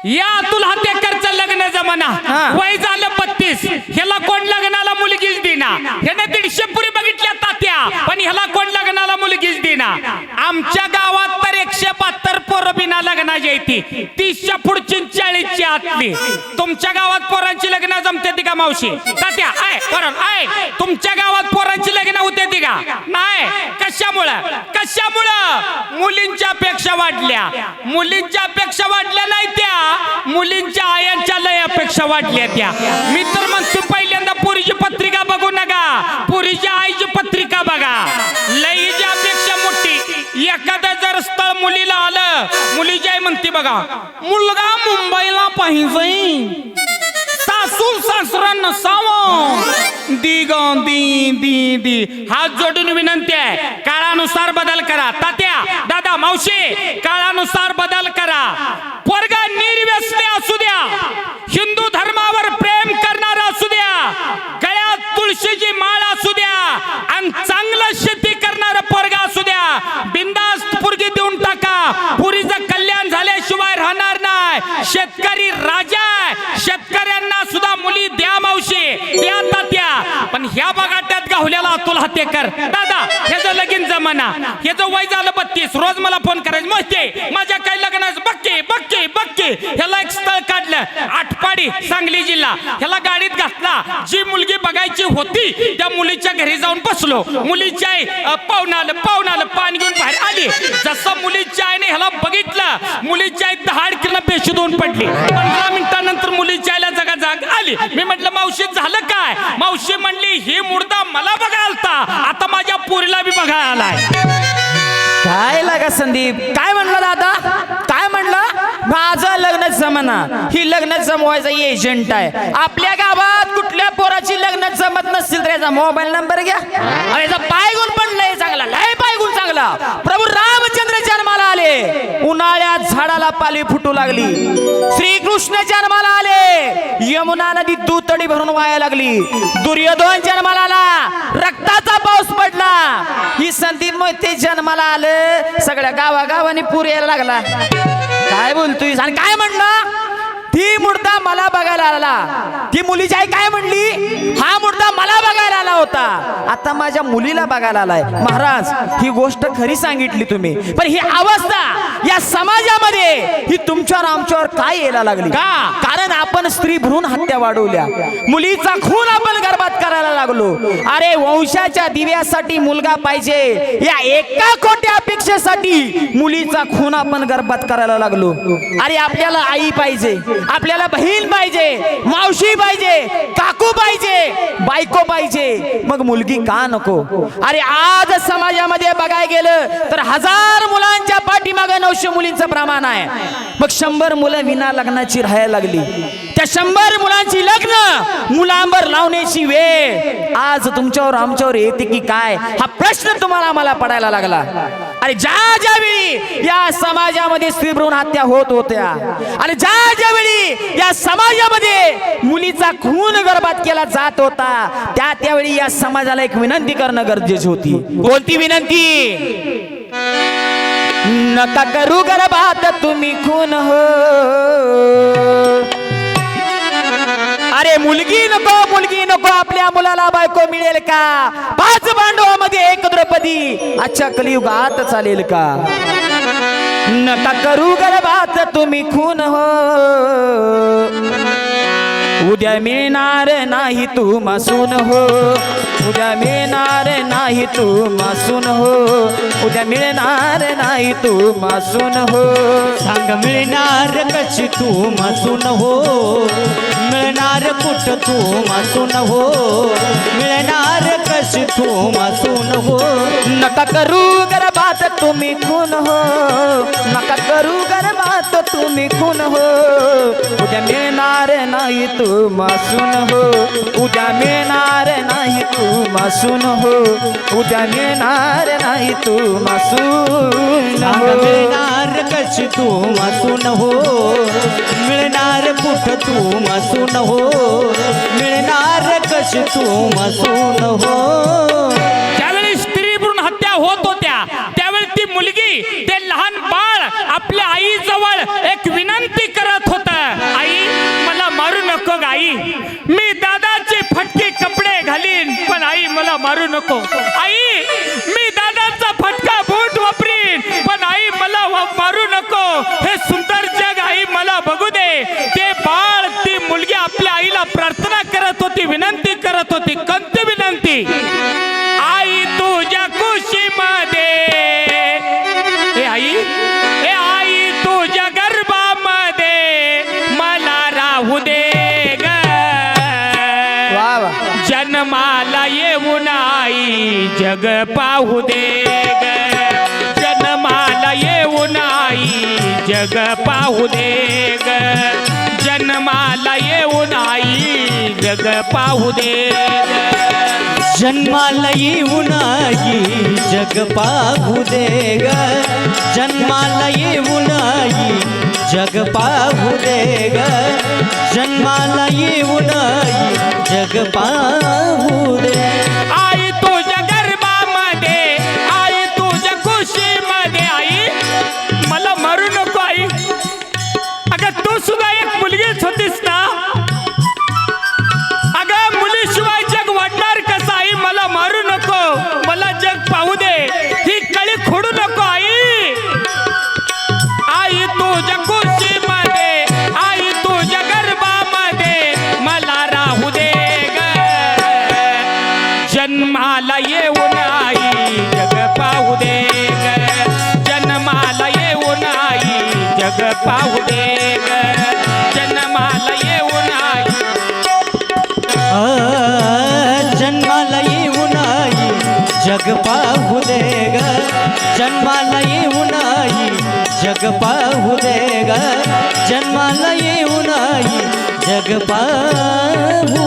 या अतुल हत्याकरचं लग्न जमाना वय झालं 32 ह्याला कोण लग्नाला मुलगीच देना ह्याने 150 पुरी बघितल्या तात्या पण ह्याला कोण लग्नाला मुलगीच देना आमच्या गावात तर 172 पोरं बिना लग्नाची येते 30च्या पुढची 40च्या आतली तुमच्या गावात पोरांची लग्न जमते ती का मावशी तात्या आय बरोबर आय तुमच्या गावात पोरांची लग्न होते ती का नाही कशामुळं मुलींच्या अपेक्षा वाढल्या नाही त्या मुलींच्या आयांच्या लय अपेक्षा वाढल्या त्या मी तर म्हणतो पहिल्यांदा पुरीची पत्रिका बघू नका पुरीच्या आईची पत्रिका बघा लईची अपेक्षा मोठी एखादं जर स्थळ मुलीला आलं मुलीची आई म्हणते बघा मुलगा मुंबईला पाहिजे सासू सासरा नसावं दी हात जोडून विनंती आहे काळानुसार बदल करा तात्या दादा मावशी काळानुसार बदल करा पोरगा निर्व्यसनी असू द्या हिंदू धर्मावर प्रेम करणारा असू द्या गळ्यात तुळशीची माळ असू द्या आणि चांगलं शेती करणारा पोरगा असू द्या बिनधास्त पोरगी देऊन टाका पुरीचं कल्याण झाल्याशिवाय राहणार नाही शेतकरी राजा शेतकऱ्यांना सुद्धा मुली द्या मावशी द्या तात्या पण ह्या बगाट्यात गावल्याला अतुल हत्याकर दादा ह्याचं लगीन जमाना ह्याचं वय झालं 32 रोज मला फोन करायचं मस्ते माझ्या काही लग्नाचं बक्के ह्याला एक स्थळ काढलं आटपाडी सांगली जिल्हा ह्याला गाडीत घातला जी मुलगी बघायची होती त्या मुलीच्या घरी जाऊन बसलो मुलीच्या आई पाहुणा आलं पाणी घेऊन बाहेर आली जसं मुलीच्या आईने ह्याला बघितलं मुलीच्या आई दहाड किलो बेशुद्ध होऊन पडली 15 मिनिटानंतर मुलीच्या आईला जाग आली मी म्हटलं मावशी झालं काय मावशी म्हणली ही मुर्दा मला बघायला आलता आता माझ्या पोरीला बी बघायला आलाय काय लागा संदीप काय म्हणलं दादा काय म्हणलं माझं लग्न जमाना ही लग्न जमवायचा एजंट आहे आपल्या गावात कुठल्या पोराची लग्न जमत नसतील तर याचा मोबाईल नंबर घ्या अरे याचा पायगुण पण लय चांगला लय पायगुण चांगला प्रभू रामचंद्र जन्माला आले उन्हाळ्यात झाडाला पालवी फुटू लागली श्रीकृष्ण जन्माला आले यमुना नदी दुतडी भरून वाया लागली दुर्योधन जन्माला आला रक्ताचा पाऊस पडला ही संदीप मोहिते जन्माला आलं सगळ्या गावागावाने पूर यायला लागला काय बोलतोय आणि काय म्हणलं ती मुर्दा मला बघायला आला ती मुलीची आई काय म्हणली हा मुर्दा मला बघायला आला होता आता माझ्या मुलीला बघायला आलाय महाराज ही गोष्ट खरी सांगितली तुम्ही पण ही अवस्था या समाजामध्ये ही तुमच्यावर आमच्यावर काय यायला लागली का कारण आपण स्त्री भ्रूण हत्या वाढवल्या मुलीचा खून आपण गर्भात करायला लागलो अरे वंशाच्या दिव्यासाठी मुलगा पाहिजे या एका खोट्या अपेक्षेसाठी मुलीचा खून आपण गर्भात करायला लागलो अरे आपल्याला आई पाहिजे आपल्याला बहीण पाहिजे मावशी पाहिजे काकू पाहिजे बायको पाहिजे मग मुलगी का नको अरे आज समाजामध्ये बघायला गेलं तर 1000 मुलांच्या पाठीमागे 900 मुलींचं प्रमाण आहे मग 100 मुलं विना लग्नाची राहायला लागली त्या 100 मुलांची लग्न मुलांवर लावण्याची वेळ आज तुमच्यावर आमच्यावर येते की काय हा प्रश्न तुम्हाला मला पडायला लागला अरे ज्या वेळी या समाजामध्ये स्त्री भ्रूण हत्या होत होत्या आणि ज्या वेळी या समाजामध्ये मुलीचा खून गर्भात केला जात होता त्यावेळी या समाजाला एक विनंती करणं गरजेची होती कोणती विनंती नका करू गर्भात तुम्ही खून हो अरे मुलगी नको आपल्या मुलाला बायको मिळेल का 5 पांडवांमध्ये 1 द्रौपदी अच्छा कलियुगात चालेल का नका करू गर्भात तुम्ही खून हो उद्या मिळणार नाही तू मासून हो उद्या मिळणार नाही तू मासून हो उद्या मिळणार नाही तू मासून हो सांग मिळणार कशी तू मासून हो मिळणार कुठ तू मासून हो मिळणार कशी तू मासून हो नका करू गर्भात तुम्ही खून हो नका करू गर्भात तुम्ही खून हो उद्या मिळणार नाही तू मासून हो उद्या मिळणार नाही तू मासून हो उद्या मिळणार नाही तू मासून हो मिळणार कशी तू मासून हो मिळणार कुठ तू मासून हो मिळणार कशी तू मासून हो ज्यावेळी स्त्री भ्रूण हत्या होत होत्या त्यावेळी ती मुलगी ते लहान बाळ आपल्या आई जवळ एक विनंती करत होता मला मारू नको. आई मी दादांचा फटका बूट वापरीन, पण आई मला मारू नको. हे सुंदर जग आई मला बघू दे. ते बाळ, ती मुलगी आपल्या आईला प्रार्थना करत होती, विनंती करत होती. कोणती विनंती? आई तुझ्या कुशीमध्ये, हे आई तुझ्या गर्भामध्ये मला राहू दे ग. वा वा. जन्माला येऊन आई जग पाहू दे ग. जन्माला येऊन आई जग पाहू दे ग. जन्माला येऊन आई जग पाहू दे ग. जन्माला येऊन आई जग पाहू दे ग. जन्माला येऊन आई जग पाहू दे ग. जन्माला येऊन आई जग पाहू दे. आई तुझ्या गर्भामध्ये, आई तुझ्या कुशीमध्ये. आई मला मारू नको आई. अगं तू सुद्धा एक मुलगीच होतीस ना. अगं मुलीशिवाय जग वाटणार कसं? आई मला मारू नको, मला जग पाहू दे. ही कळी खोडू नको आई. आई तुझ्या कुशीमध्ये, आई तुझ्या गर्भामध्ये मला राहू दे ग. जन्माला येऊन आई जग पाहू दे ग. जन्माला येऊन आई जग पाहू दे ग. जन्माला येऊन आई. जन्माला येऊन आई जग पाहू दे ग. जन्माला येऊन आई जग पाहू दे ग. जन्माला येऊन आई जग पाहू